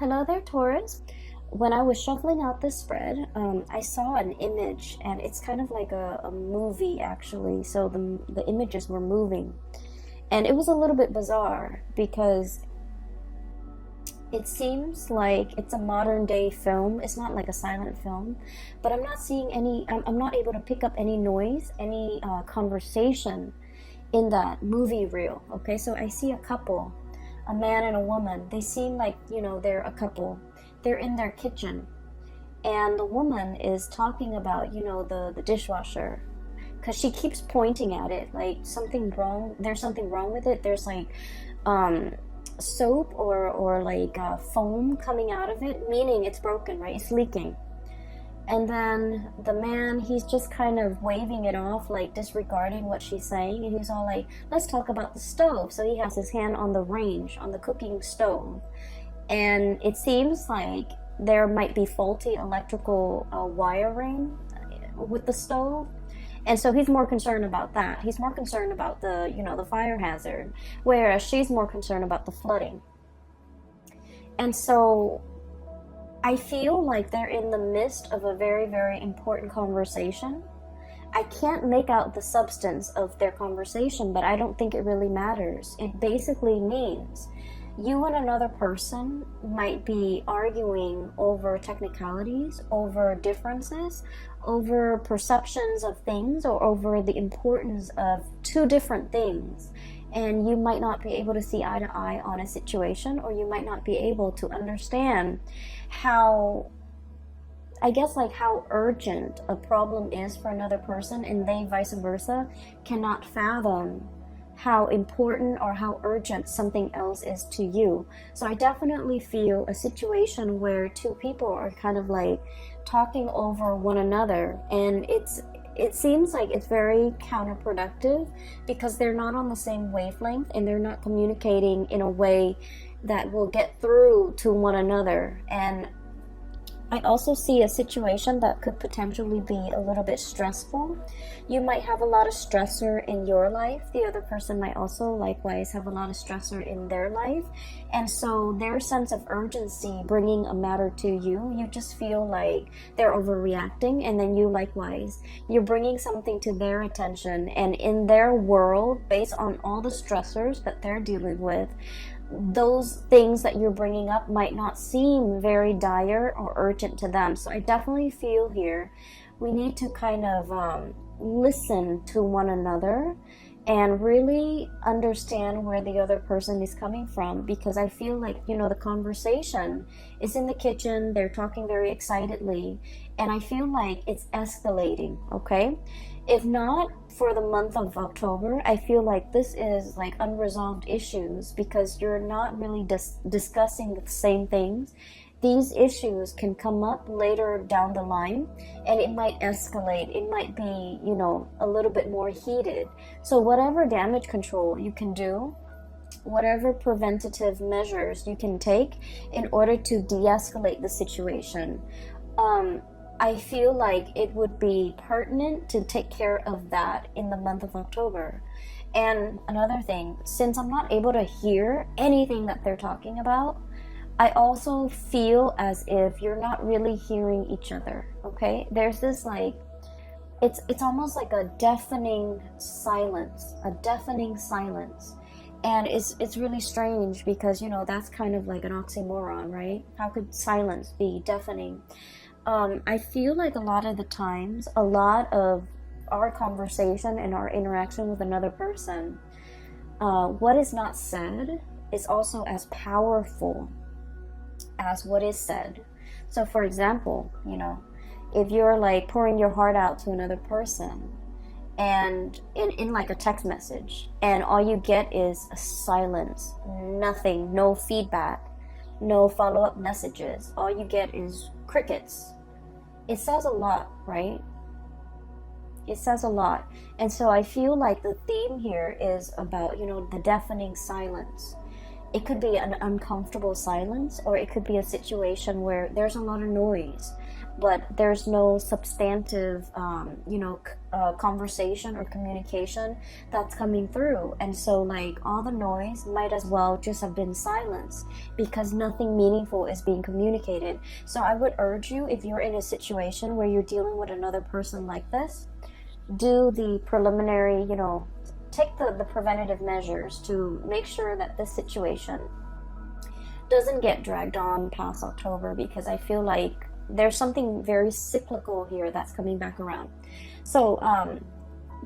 Hello there, Taurus. When I was shuffling out this spread, I saw an image, and it's kind of like a movie actually. So the images were moving, and it was a little bit bizarre because it seems like it's a modern day film. It's not like a silent film, but I'm not seeing any. I'm not able to pick up any noise, any conversation in that movie reel. Okay, so I see a couple, a man and a woman. They seem like, they're a couple. They're in their kitchen, and the woman is talking about, the dishwasher, because she keeps pointing at it like something wrong. There's something wrong with it. There's like soap or like foam coming out of it, meaning it's broken, right? It's leaking. And then the man, he's just kind of waving it off, like disregarding what she's saying. And he's all like, let's talk about the stove. So he has his hand on the range, on the cooking stove. And it seems like there might be faulty electrical wiring with the stove. And so he's more concerned about that. He's more concerned about the fire hazard, whereas she's more concerned about the flooding. And so I feel like they're in the midst of a very, very important conversation. I can't make out the substance of their conversation, but I don't think it really matters. It basically means you and another person might be arguing over technicalities, over differences, over perceptions of things, or over the importance of two different things. And you might not be able to see eye to eye on a situation, or you might not be able to understand how, I guess, like how urgent a problem is for another person, and they vice versa cannot fathom how important or how urgent something else is to you. So I definitely feel a situation where two people are kind of like talking over one another, and it seems like it's very counterproductive because they're not on the same wavelength and they're not communicating in a way that will get through to one another. And I also see a situation that could potentially be a little bit stressful. You might have a lot of stressor in your life. The other person might also likewise have a lot of stressor in their life. And so their sense of urgency bringing a matter to you, you just feel like they're overreacting. And then you likewise, you're bringing something to their attention. And in their world, based on all the stressors that they're dealing with, those things that you're bringing up might not seem very dire or urgent to them. So I definitely feel here we need to kind of listen to one another and really understand where the other person is coming from, because I feel like, the conversation is in the kitchen, they're talking very excitedly, and I feel like it's escalating, okay? If not for the month of October, I feel like this is like unresolved issues because you're not really discussing the same things. These issues can come up later down the line, and it might escalate. It might be, a little bit more heated. So whatever damage control you can do, whatever preventative measures you can take in order to de-escalate the situation, I feel like it would be pertinent to take care of that in the month of October. And another thing, since I'm not able to hear anything that they're talking about, I also feel as if you're not really hearing each other, okay? There's this like, it's almost like a deafening silence. And it's really strange because, that's kind of like an oxymoron, right? How could silence be deafening? I feel like a lot of the times, a lot of our conversation and our interaction with another person, what is not said is also as powerful as what is said. So for example, if you're like pouring your heart out to another person and in like a text message, and all you get is a silence, nothing, no feedback, no follow-up messages, all you get is crickets. It says a lot, right? It says a lot. And so I feel like the theme here is about, the deafening silence. It could be an uncomfortable silence, or it could be a situation where there's a lot of noise, but there's no substantive, conversation or communication that's coming through. And so, like, all the noise might as well just have been silence because nothing meaningful is being communicated. So I would urge you, if you're in a situation where you're dealing with another person like this, do the preliminary, take the preventative measures to make sure that this situation doesn't get dragged on past October, because I feel like there's something very cyclical here that's coming back around. So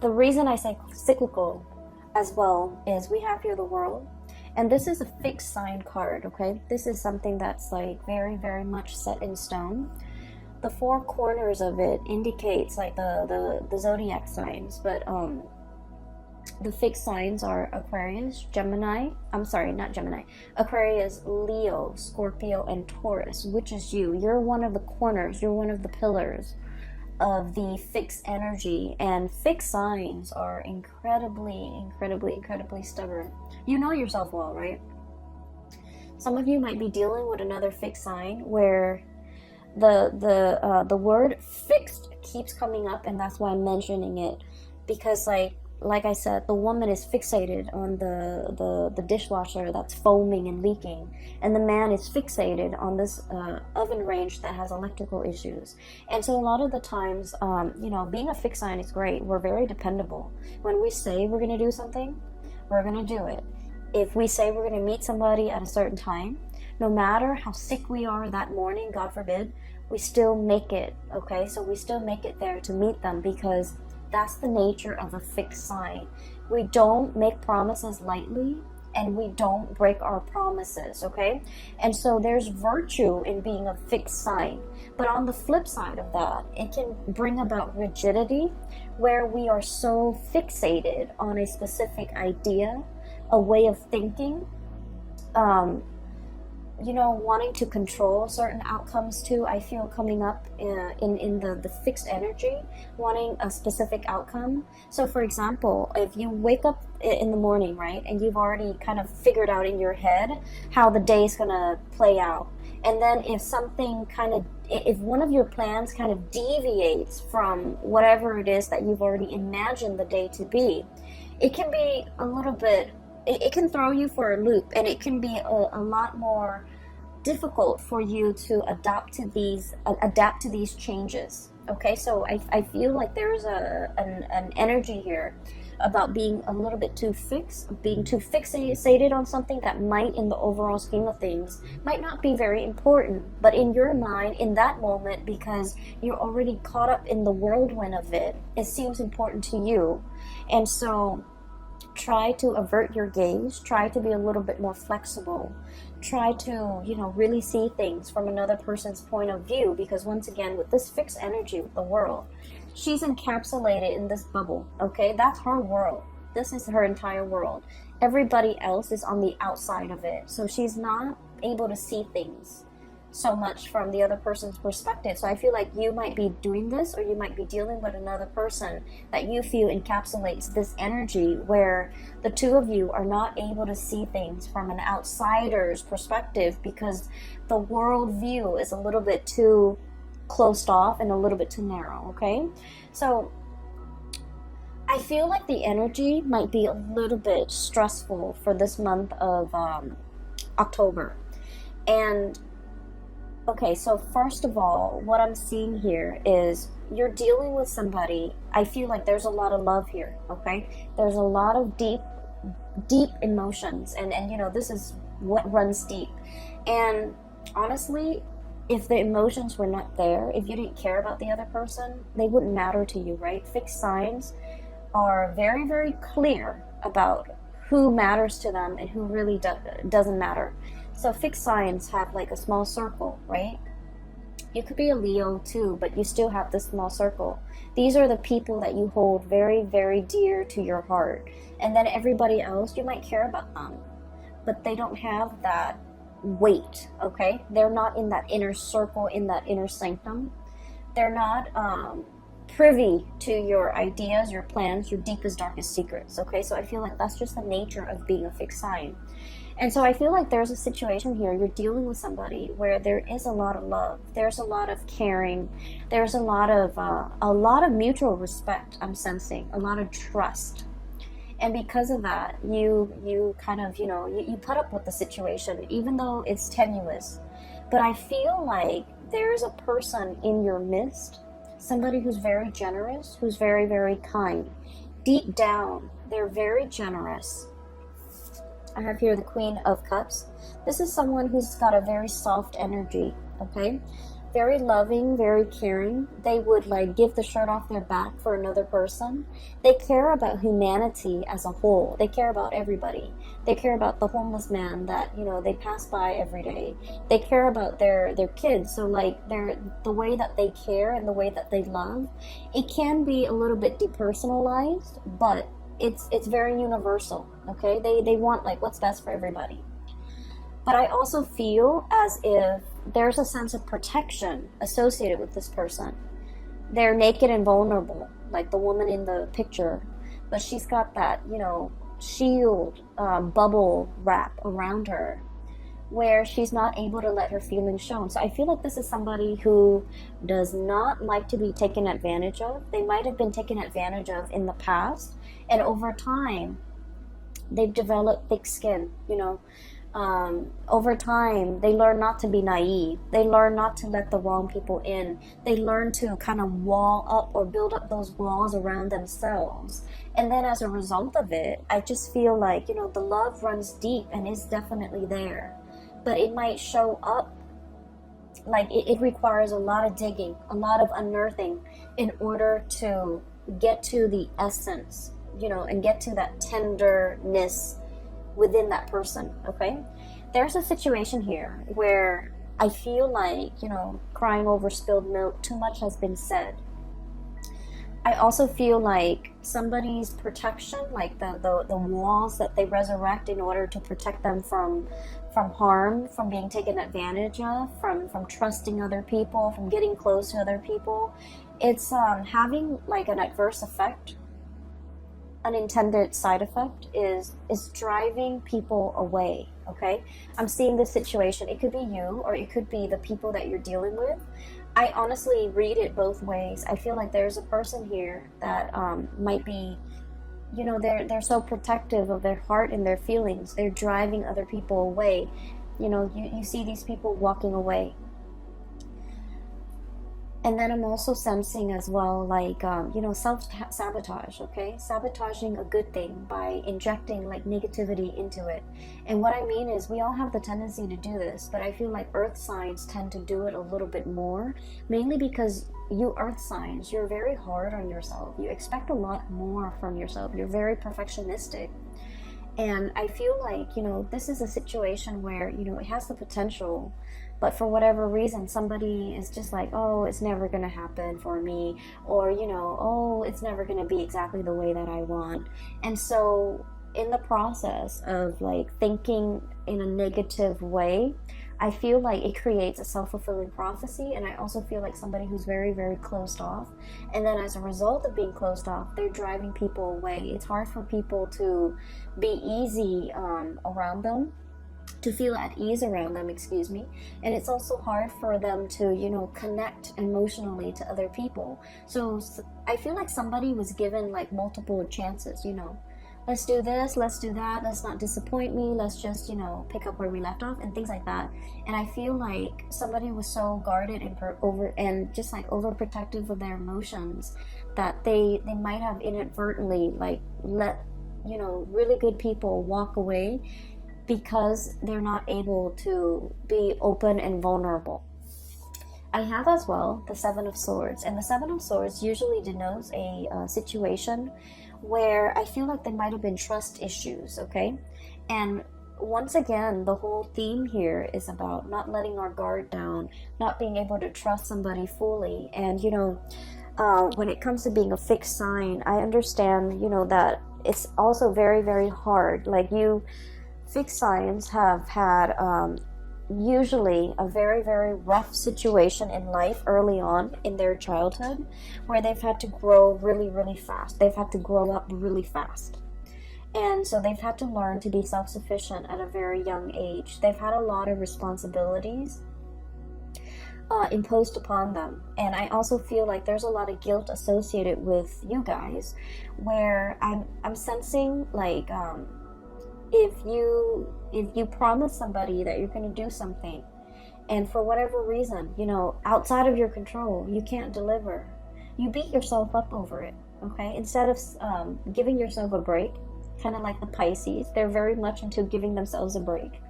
the reason I say cyclical as well is we have here the World, and this is a fixed sign card, okay? This is something that's like very, very much set in stone. The four corners of it indicates like the zodiac signs, but the fixed signs are Aquarius, Aquarius, Leo, Scorpio, and Taurus, which is you. You're one of the corners, you're one of the pillars of the fixed energy, and fixed signs are incredibly stubborn. You know yourself well, right? Some of you might be dealing with another fixed sign where the word fixed keeps coming up, and that's why I'm mentioning it, because like I said, the woman is fixated on the dishwasher that's foaming and leaking, and the man is fixated on this oven range that has electrical issues. And so a lot of the times, being a fixed sign is great. We're very dependable. When we say we're going to do something, we're going to do it. If we say we're going to meet somebody at a certain time, no matter how sick we are that morning, God forbid, we still make it, okay? So we still make it there to meet them, because that's the nature of a fixed sign. We don't make promises lightly, and we don't break our promises, okay? And so there's virtue in being a fixed sign. But on the flip side of that, it can bring about rigidity, where we are so fixated on a specific idea, a way of thinking, wanting to control certain outcomes too. I feel coming up in the fixed energy, wanting a specific outcome. So for example, if you wake up in the morning, right, and you've already kind of figured out in your head how the day's gonna play out, and then if one of your plans kind of deviates from whatever it is that you've already imagined the day to be, it can be a little bit, it can throw you for a loop, and it can be a lot more difficult for you to adapt to these changes. Okay, so I feel like there's an energy here about being a little bit too fixed, being too fixated on something that might, in the overall scheme of things, might not be very important, but in your mind, in that moment, because you're already caught up in the whirlwind of it, it seems important to you. And so try to avert your gaze, try to be a little bit more flexible, try to, really see things from another person's point of view, because once again, with this fixed energy with the World, she's encapsulated in this bubble, okay? That's her world. This is her entire world. Everybody else is on the outside of it, so she's not able to see things so much from the other person's perspective. So I feel like you might be doing this, or you might be dealing with another person that you feel encapsulates this energy, where the two of you are not able to see things from an outsider's perspective, because the world view is a little bit too closed off and a little bit too narrow, okay? So I feel like the energy might be a little bit stressful for this month of October. And okay, so first of all, what I'm seeing here is you're dealing with somebody. I feel like there's a lot of love here, okay? There's a lot of deep emotions, and this is what runs deep. And honestly, if the emotions were not there, if you didn't care about the other person, they wouldn't matter to you, right? Fixed signs are very, very clear about who matters to them and who really doesn't matter. So fixed signs have like a small circle, right? You could be a Leo too, but you still have this small circle. These are the people that you hold very, very dear to your heart. And then everybody else, you might care about them, but they don't have that weight, okay? They're not in that inner circle, in that inner sanctum. They're not privy to your ideas, your plans, your deepest, darkest secrets, okay? So I feel like that's just the nature of being a fixed sign. And so I feel like there's a situation here. You're dealing with somebody where there is a lot of love. There's a lot of caring. There's a lot of mutual respect. I'm sensing a lot of trust. And because of that, you kind of, you put up with the situation, even though it's tenuous. But I feel like there's a person in your midst, somebody who's very generous, who's very, very kind. Deep down, they're very generous. I have here the Queen of Cups. This is someone who's got a very soft energy, okay? Very loving, very caring. They would like give the shirt off their back for another person. They care about humanity as a whole. They care about everybody. They care about the homeless man that, they pass by every day. They care about their kids. So like the way that they care and the way that they love, it can be a little bit depersonalized, but it's very universal, okay? They want like what's best for everybody. But I also feel as if there's a sense of protection associated with this person. They're naked and vulnerable, like the woman in the picture, but she's got that, shield, bubble wrap around her, where she's not able to let her feelings shown. So I feel like this is somebody who does not like to be taken advantage of. They might have been taken advantage of in the past, and over time, they've developed thick skin, over time, they learn not to be naive. They learn not to let the wrong people in. They learn to kind of wall up or build up those walls around themselves. And then as a result of it, I just feel like, the love runs deep and is definitely there. But it might show up like it requires a lot of digging, a lot of unearthing in order to get to the essence, and get to that tenderness within that person, okay? There's a situation here where I feel like, crying over spilled milk, too much has been said. I also feel like somebody's protection, like the walls that they resurrect in order to protect them from harm, from being taken advantage of, from trusting other people, from getting close to other people, it's having like an adverse effect. Unintended side effect is driving people away, okay? I'm seeing this situation. It could be you or it could be the people that you're dealing with. I honestly read it both ways. I feel like there's a person here that might be, they're so protective of their heart and their feelings. They're driving other people away. You see these people walking away. And then I'm also sensing as well, like, self-sabotage, okay? Sabotaging a good thing by injecting, like, negativity into it. And what I mean is we all have the tendency to do this, but I feel like earth signs tend to do it a little bit more, mainly because you earth signs, you're very hard on yourself. You expect a lot more from yourself. You're very perfectionistic. And I feel like, this is a situation where, it has the potential, but for whatever reason, somebody is just like, oh, it's never going to happen for me, or, oh, it's never going to be exactly the way that I want. And so in the process of like thinking in a negative way, I feel like it creates a self-fulfilling prophecy. And I also feel like somebody who's very, very closed off. And then as a result of being closed off, they're driving people away. It's hard for people to be easy around them, to feel at ease around them, excuse me. And it's also hard for them to, connect emotionally to other people. So I feel like somebody was given like multiple chances, let's do this, let's do that, let's not disappoint me, let's just, pick up where we left off and things like that. And I feel like somebody was so guarded and just like overprotective of their emotions that they might have inadvertently like let, really good people walk away because they're not able to be open and vulnerable. I have as well the Seven of Swords, and the Seven of Swords usually denotes a situation where I feel like there might have been trust issues, okay? And once again, the whole theme here is about not letting our guard down, not being able to trust somebody fully. And, when it comes to being a fixed sign, I understand, that it's also very, very hard. Like fixed signs have had usually a very, very rough situation in life early on in their childhood, where they've had to grow really, really fast. They've had to grow up really fast. And so they've had to learn to be self-sufficient at a very young age. They've had a lot of responsibilities imposed upon them. And I also feel like there's a lot of guilt associated with you guys, where I'm sensing like if you promise somebody that you're going to do something, and for whatever reason, outside of your control, you can't deliver, you beat yourself up over it. Okay, instead of giving yourself a break, kind of like the Pisces, they're very much into giving themselves a break.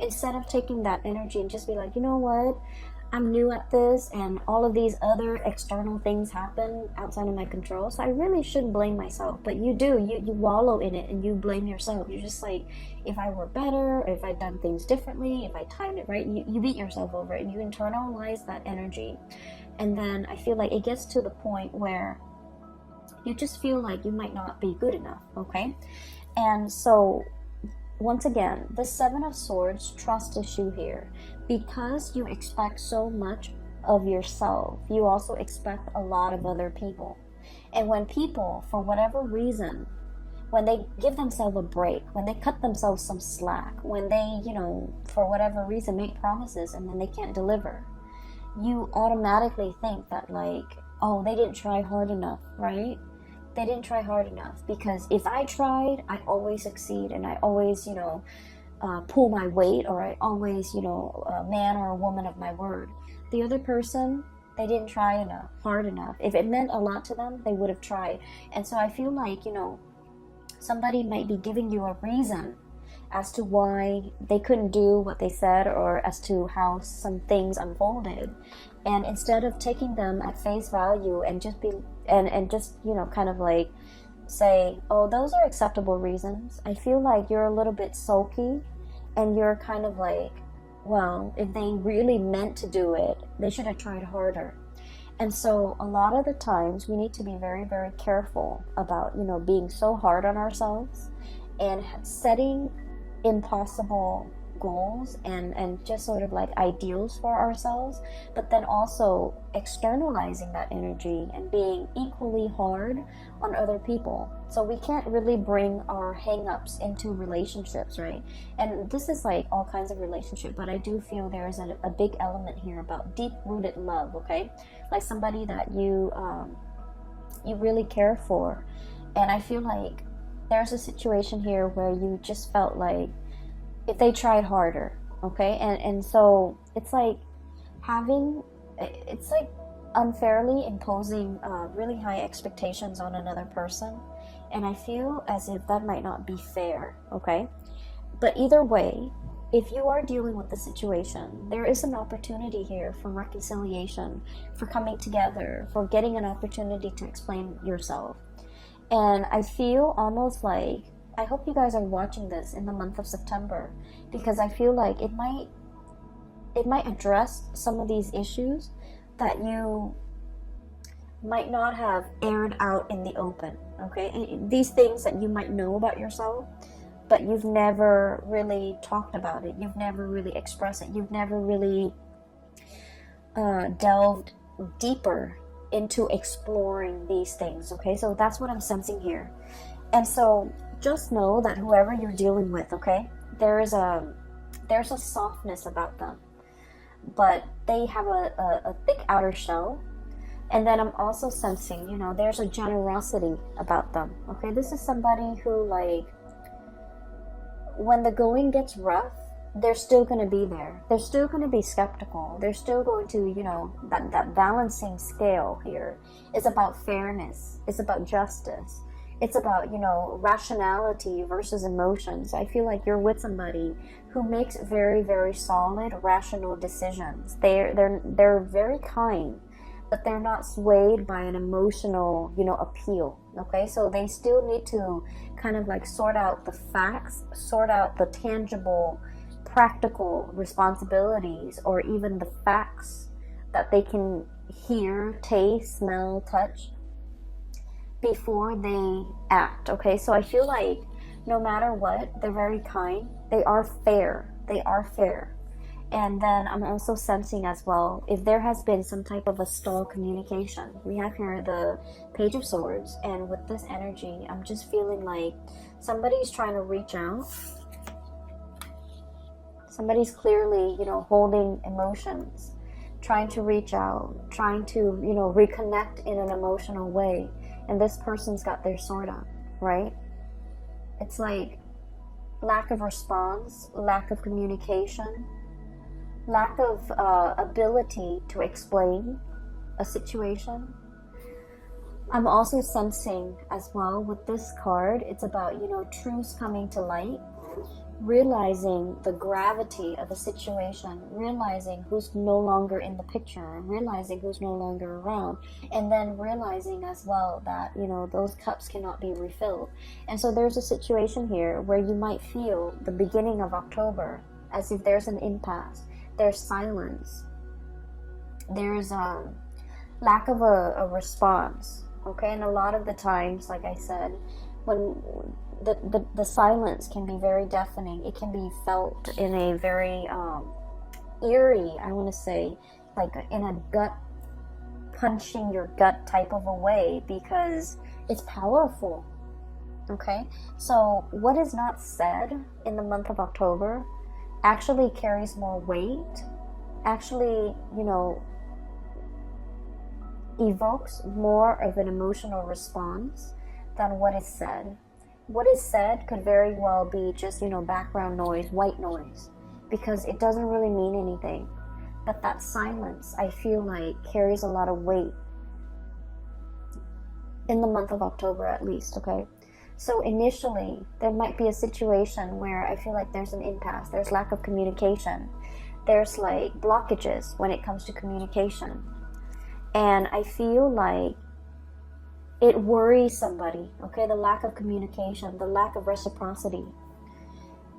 Instead of taking that energy and just be like, you know what, I'm new at this, and all of these other external things happen outside of my control, so I really shouldn't blame myself. But you do, you wallow in it and you blame yourself. You're just like, if I were better, if I'd done things differently, if I timed it right, you beat yourself over it and you internalize that energy. And then I feel like it gets to the point where you just feel like you might not be good enough, okay? And so, once again, the Seven of Swords, trust issue here. Because you expect so much of yourself, you also expect a lot of other people. And when people, for whatever reason, when they give themselves a break, when they cut themselves some slack, when they, for whatever reason make promises and then they can't deliver, you automatically think that like, oh, they didn't try hard enough, right? They didn't try hard enough, because if I tried, I always succeed, and I always, pull my weight, or I always, a man or a woman of my word. The other person, they didn't try hard enough. If it meant a lot to them, they would have tried. And so I feel like, somebody might be giving you a reason as to why they couldn't do what they said, or as to how some things unfolded. And instead of taking them at face value and just kind of like say, oh, those are acceptable reasons, I feel like you're a little bit sulky, and you're kind of like, well, if they really meant to do it, they should have tried harder. And so a lot of the times we need to be very, very careful about, being so hard on ourselves and setting impossible goals and just sort of like ideals for ourselves, but then also externalizing that energy and being equally hard on other people. So we can't really bring our hang-ups into relationships, right? And this is like all kinds of relationship, but I do feel there is a big element here about deep-rooted love, okay? Like somebody that you really care for. And I feel like there's a situation here where you just felt like if they tried harder, okay? And so it's like unfairly imposing really high expectations on another person. And I feel as if that might not be fair, okay? But either way, if you are dealing with the situation, there is an opportunity here for reconciliation, for coming together, for getting an opportunity to explain yourself. And I feel almost like, I hope you guys are watching this in the month of September, because I feel like it might address some of these issues that you might not have aired out in the open, okay? These things that you might know about yourself, but you've never really talked about it. You've never really expressed it. You've never really delved deeper into exploring these things, okay? So that's what I'm sensing here. And so just know that whoever you're dealing with, okay, there's a softness about them, but they have a thick outer shell. And then I'm also sensing, there's a generosity about them, okay? This is somebody who, like, when the going gets rough, they're still going to be there. They're still going to be skeptical. They're still going to, that balancing scale here is about fairness. It's about justice. It's about, rationality versus emotions. I feel like you're with somebody who makes very, very solid, rational decisions. They're very kind, but they're not swayed by an emotional, appeal, okay? So they still need to kind of like sort out the facts, sort out the tangible, practical responsibilities, or even the facts that they can hear, taste, smell, touch, before they act, okay? So I feel like no matter what, they're very kind. They are fair. And then I'm also sensing as well, if there has been some type of a stall communication. We have here the Page of Swords, and with this energy, I'm just feeling like somebody's trying to reach out. Somebody's clearly, you know, holding emotions, trying to reach out, trying to, you know, reconnect in an emotional way. And this person's got their sword up, right? It's like lack of response, lack of communication, lack of ability to explain a situation. I'm also sensing as well with this card, it's about, you know, truths coming to light, realizing the gravity of a situation, realizing who's no longer in the picture, realizing who's no longer around, and then realizing as well that, you know, those cups cannot be refilled. And so there's a situation here where you might feel the beginning of October as if there's an impasse. There's silence. There's lack of a response. Okay, and a lot of the times, like I said, when the silence can be very deafening, it can be felt in a very eerie, I want to say, like in a gut punching your gut type of a way, because it's powerful. Okay, so what is not said in the month of October actually carries more weight, actually, you know, evokes more of an emotional response than what is said. What is said could very well be just, you know, background noise, white noise, because it doesn't really mean anything. But that silence, I feel like, carries a lot of weight in the month of October at least, okay? So initially, there might be a situation where I feel like there's an impasse, there's lack of communication, there's like blockages when it comes to communication. And I feel like it worries somebody, okay? The lack of communication, the lack of reciprocity.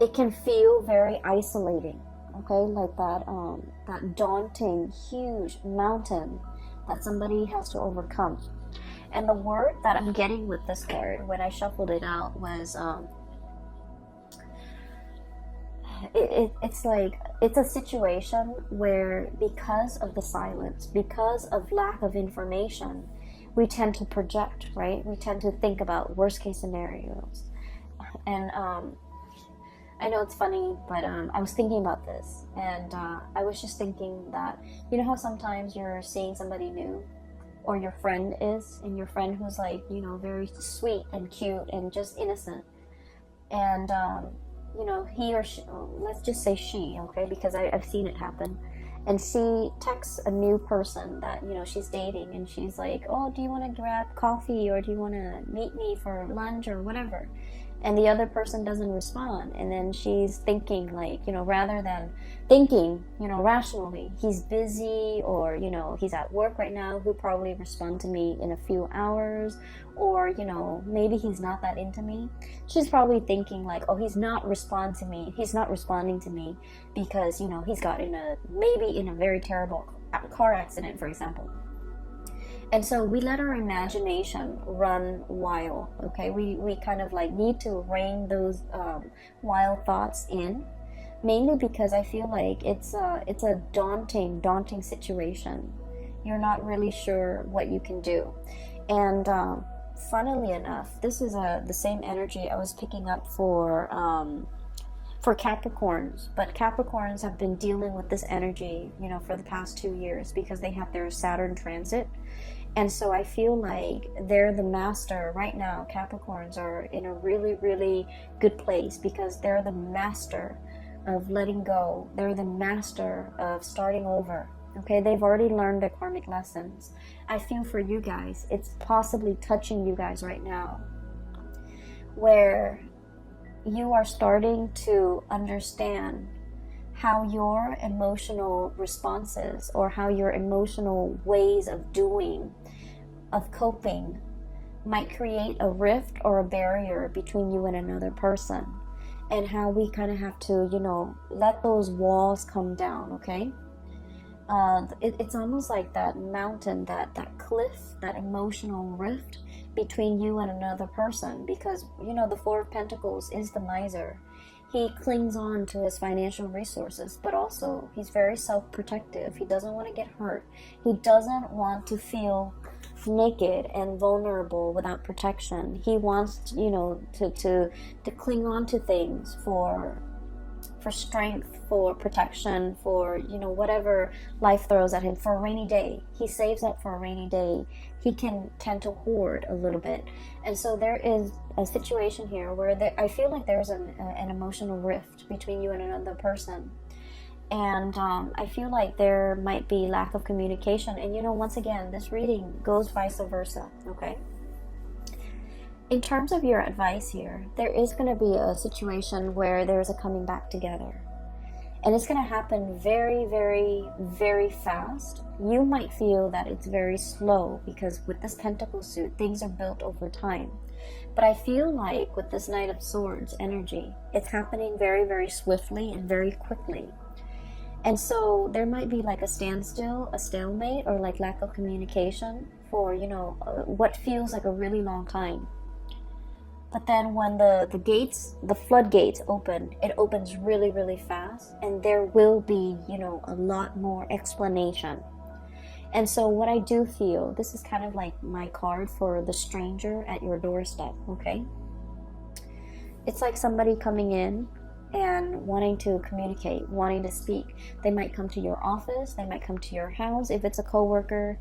It can feel very isolating, okay? Like that daunting, huge mountain that somebody has to overcome. And the word that I'm getting with this card when I shuffled it out was it's like it's a situation where, because of the silence, because of lack of information, we tend to project, right? We tend to think about worst case scenarios. And I know it's funny, but I was thinking about this, and I was just thinking that, you know how sometimes you're seeing somebody new, or your friend is, and your friend who's like, you know, very sweet and cute and just innocent, and you know, he or she, let's just say she, okay, because I've seen it happen, and she texts a new person that, you know, she's dating, and she's like, oh, do you want to grab coffee, or do you want to meet me for lunch or whatever? And the other person doesn't respond, and then she's thinking, like, you know, rather than thinking, you know, rationally, he's busy, or, you know, he's at work right now, he'll probably respond to me in a few hours, or, you know, maybe he's not that into me. She's probably thinking like, oh, he's not responding to me because, you know, he's got maybe in a very terrible car accident, for example. And so we let our imagination run wild, okay? We kind of like need to rein those wild thoughts in, mainly because I feel like it's a daunting situation. You're not really sure what you can do. And funnily enough, this is the same energy I was picking up for Capricorns, but Capricorns have been dealing with this energy, you know, for the past 2 years because they have their Saturn transit. And so I feel like they're the master right now. Capricorns are in a really, really good place because they're the master of letting go. They're the master of starting over. Okay, they've already learned their karmic lessons. I feel for you guys, it's possibly touching you guys right now, where you are starting to understand how your emotional responses or how your emotional ways of doing, of coping, might create a rift or a barrier between you and another person, and how we kind of have to, you know, let those walls come down, okay? It's almost like that mountain, that cliff, that emotional rift between you and another person, because, you know, the Four of Pentacles is the miser. He clings on to his financial resources, but also he's very self-protective. He doesn't want to get hurt. He doesn't want to feel naked and vulnerable without protection. He wants, you know, to cling on to things for strength, for protection, for, you know, whatever life throws at him, for a rainy day. He saves up for a rainy day. He can tend to hoard a little bit. And so there is a situation here where I feel like there's an emotional rift between you and another person. And I feel like there might be lack of communication. And, you know, once again, this reading goes vice versa, okay? In terms of your advice here, there is going to be a situation where there's a coming back together. And it's going to happen very, very, very fast. You might feel that it's very slow because with this Pentacle suit, things are built over time. But I feel like with this Knight of Swords energy, it's happening very, very swiftly and very quickly. And so there might be like a standstill, a stalemate, or like lack of communication for, you know, what feels like a really long time. But then when the floodgates open, it opens really, really fast, and there will be, you know, a lot more explanation. And so what I do feel, this is kind of like my card for the stranger at your doorstep, okay? It's like somebody coming in and wanting to communicate, wanting to speak. They might come to your office, they might come to your house. If it's a coworker,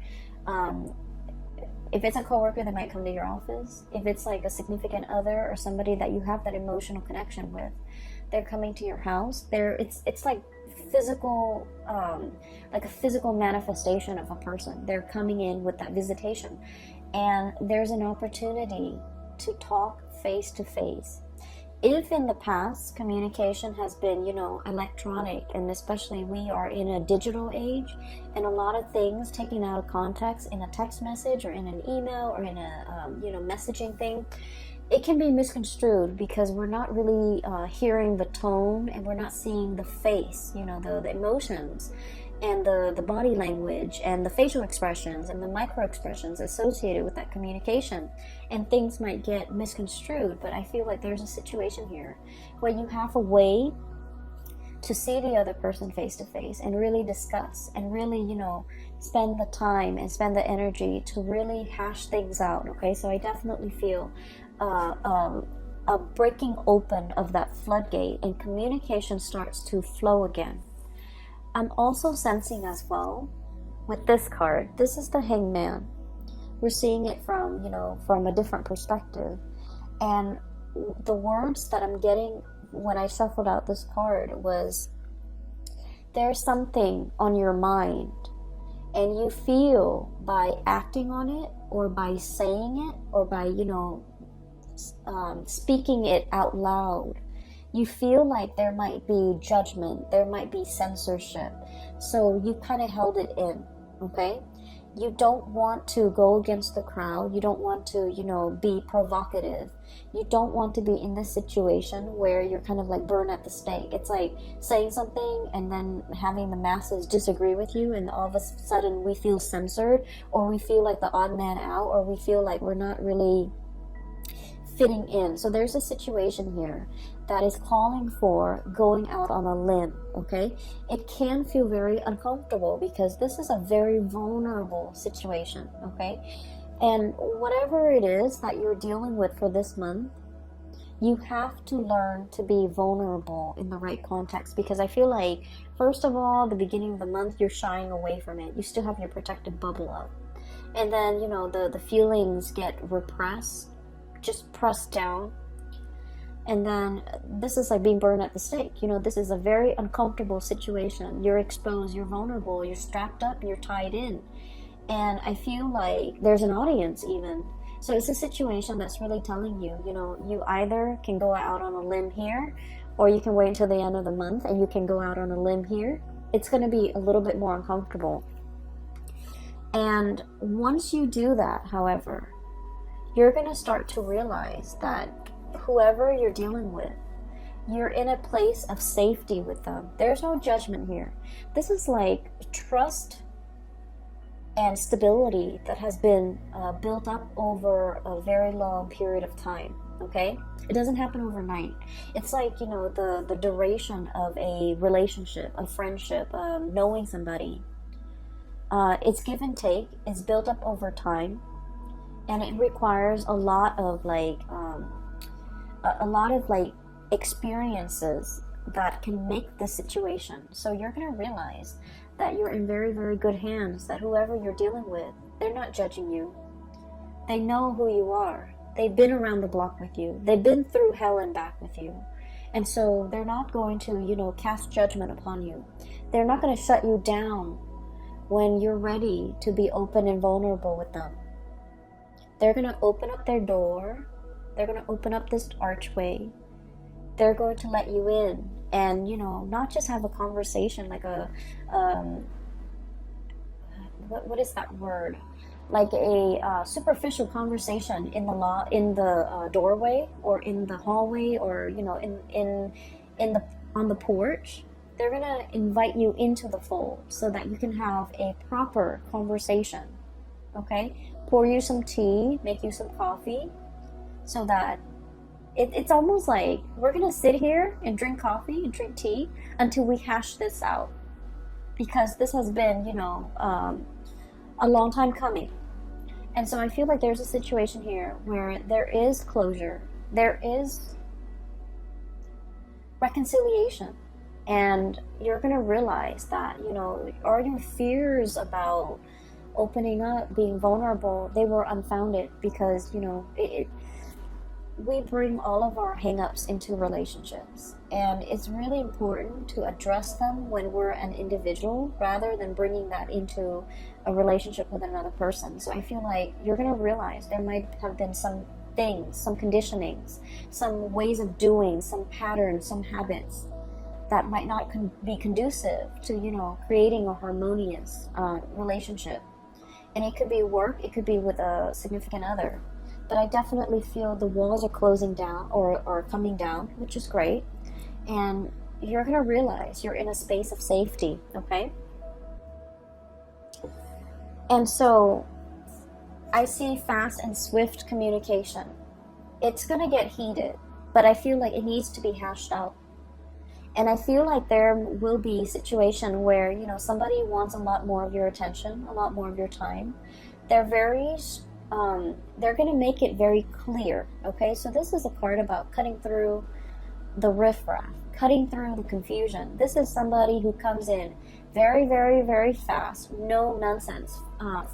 they might come to your office. If it's like a significant other or somebody that you have that emotional connection with, they're coming to your house. It's like physical, like a physical manifestation of a person. They're coming in with that visitation, and there's an opportunity to talk face to face. If in the past communication has been, you know, electronic, and especially we are in a digital age, and a lot of things taken out of context in a text message or in an email or in a you know, messaging thing, it can be misconstrued because we're not really hearing the tone, and we're not seeing the face, you know, the emotions and the body language and the facial expressions and the micro expressions associated with that communication, and things might get misconstrued. But I feel like there's a situation here where you have a way to see the other person face to face and really discuss and really, you know, spend the time and spend the energy to really hash things out, okay? So I definitely feel a breaking open of that floodgate, and communication starts to flow again. I'm also sensing as well with this card, this is the Hangman. We're seeing it from, you know, from a different perspective. And the words that I'm getting when I shuffled out this card was, there's something on your mind, and you feel by acting on it, or by saying it, or by, you know, speaking it out loud, you feel like there might be judgment, there might be censorship. So you kind of held it in, okay? You don't want to go against the crowd. You don't want to, you know, be provocative. You don't want to be in this situation where you're kind of like burned at the stake. It's like saying something and then having the masses disagree with you, and all of a sudden we feel censored, or we feel like the odd man out, or we feel like we're not really fitting in. So there's a situation here that is calling for going out on a limb, okay? It can feel very uncomfortable because this is a very vulnerable situation, okay? And whatever it is that you're dealing with for this month, you have to learn to be vulnerable in the right context, because I feel like, first of all, the beginning of the month, you're shying away from it. You still have your protective bubble up. And then, you know, the feelings get repressed, just pressed down. And then this is like being burned at the stake. You know, this is a very uncomfortable situation. You're exposed, you're vulnerable, you're strapped up, you're tied in. And I feel like there's an audience even. So it's a situation that's really telling you, you know, you either can go out on a limb here, or you can wait until the end of the month and you can go out on a limb here. It's going to be a little bit more uncomfortable. And once you do that, however, you're going to start to realize that whoever you're dealing with, you're in a place of safety with them. There's no judgment here. This is like trust and stability that has been built up over a very long period of time. okay? It doesn't happen overnight. It's like, you know, the duration of a relationship, a friendship, knowing somebody. It's give and take. It's built up over time, and it requires a lot of like experiences that can make the situation. So you're gonna realize that you're in very, very good hands. That whoever you're dealing with, they're not judging you. They know who you are. They've been around the block with you. They've been through hell and back with you. And so they're not going to, you know, cast judgment upon you. They're not going to shut you down when you're ready to be open and vulnerable with them. They're going to open up their door. They're going to open up this archway. They're going to let you in and, you know, not just have a conversation like a, what is that word? Like a superficial conversation in the doorway or in the hallway or, you know, on the porch. They're gonna invite you into the fold so that you can have a proper conversation. Okay, pour you some tea, make you some coffee, so that it's almost like we're gonna sit here and drink coffee and drink tea until we hash this out, because this has been, you know, a long time coming. And so I feel like there's a situation here where there is closure, there is reconciliation, and you're going to realize that, you know, are your fears about opening up, being vulnerable, they were unfounded, because, you know, we bring all of our hang-ups into relationships, and it's really important to address them when we're an individual rather than bringing that into a relationship with another person. So I feel like you're going to realize there might have been some things, some conditionings, some ways of doing, some patterns, some habits that might not be conducive to, you know, creating a harmonious relationship. And it could be work, it could be with a significant other. But I definitely feel the walls are closing down or coming down, which is great. And you're going to realize you're in a space of safety, okay? And so I see fast and swift communication. It's going to get heated, but I feel like it needs to be hashed out. And I feel like there will be a situation where, you know, somebody wants a lot more of your attention, a lot more of your time. They're going to make it very clear, okay? So this is a card about cutting through the riffraff, cutting through the confusion. This is somebody who comes in very, very, very fast, no nonsense.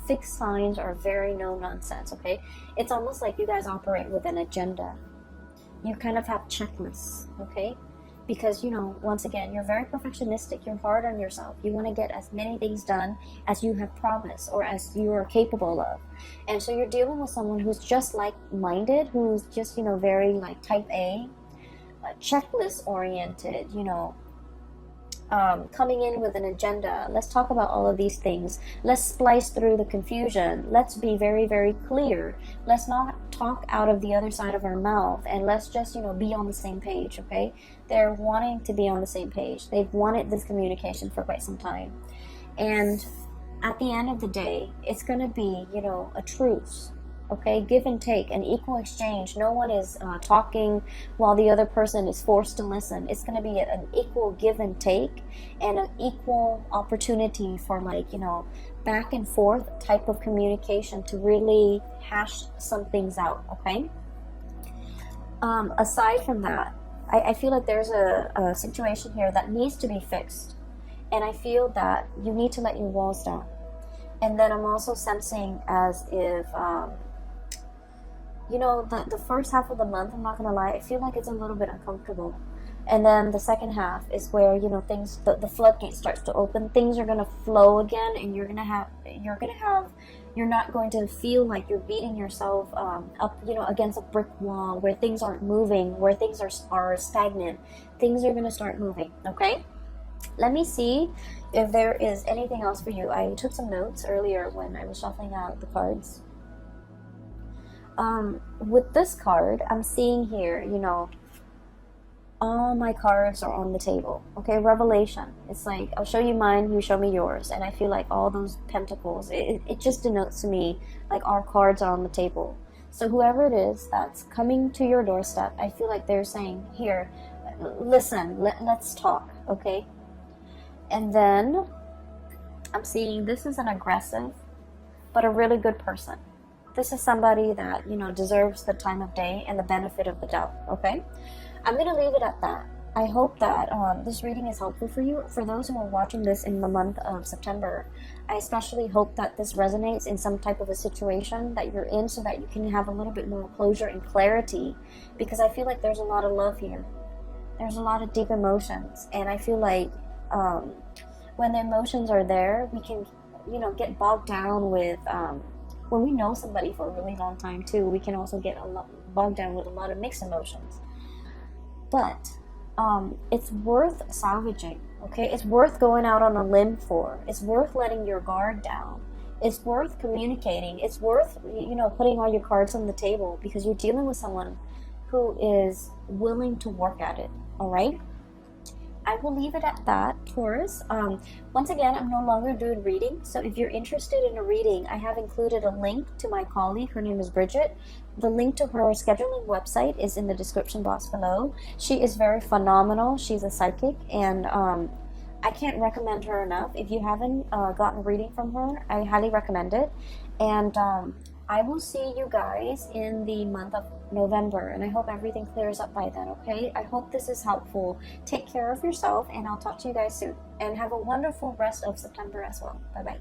Fixed signs are very no nonsense, okay? It's almost like you guys operate with an agenda. You kind of have checklists, okay? Because, you know, once again, you're very perfectionistic. You're hard on yourself. You want to get as many things done as you have promised or as you are capable of. And so you're dealing with someone who's just like-minded, who's just, you know, very like type A, checklist oriented, you know, coming in with an agenda. Let's talk about all of these things. Let's splice through the confusion. Let's be very, very clear. Let's not talk out of the other side of our mouth, and let's just, you know, be on the same page, okay? They're wanting to be on the same page. They've wanted this communication for quite some time. And at the end of the day, it's going to be, you know, a truce. Okay, give and take, an equal exchange. No one is talking while the other person is forced to listen. It's going to be an equal give and take, and an equal opportunity for, like, you know, back and forth type of communication to really hash some things out, okay? Aside from that, I feel like there's a situation here that needs to be fixed, and I feel that you need to let your walls down. And then I'm also sensing as if you know, the first half of the month, I'm not gonna lie, I feel like it's a little bit uncomfortable. And then the second half is where, you know, things, the floodgate starts to open. Things are gonna flow again, and you're not going to feel like you're beating yourself up, you know, against a brick wall where things aren't moving, where things are stagnant. Things are gonna start moving, okay? Let me see if there is anything else for you. I took some notes earlier when I was shuffling out the cards. With this card, I'm seeing here, you know, all my cards are on the table. Okay, revelation. It's like, I'll show you mine, you show me yours. And I feel like all those pentacles, it just denotes to me like our cards are on the table. So whoever it is that's coming to your doorstep, I feel like they're saying, here, listen, let's talk, okay? And then I'm seeing this is an aggressive, but a really good person. This is somebody that, you know, deserves the time of day and the benefit of the doubt, okay? I'm going to leave it at that. I hope that this reading is helpful for you. For those who are watching this in the month of September, I especially hope that this resonates in some type of a situation that you're in so that you can have a little bit more closure and clarity, because I feel like there's a lot of love here. There's a lot of deep emotions, and I feel like when the emotions are there, we can, you know, get bogged down with, when we know somebody for a really long time too, we can also get bogged down with a lot of mixed emotions. But it's worth salvaging, okay? It's worth going out on a limb for. It's worth letting your guard down. It's worth communicating. It's worth, you know, putting all your cards on the table, because you're dealing with someone who is willing to work at it, all right? I will leave it at that, Taurus. Once again, I'm no longer doing reading, so if you're interested in a reading, I have included a link to my colleague. Her name is Bridget. The link to her scheduling website is in the description box below. She is very phenomenal. She's a psychic, and I can't recommend her enough. If you haven't gotten a reading from her, I highly recommend it. And I will see you guys in the month of November, and I hope everything clears up by then, okay? I hope this is helpful. Take care of yourself, and I'll talk to you guys soon. And have a wonderful rest of September as well. Bye-bye.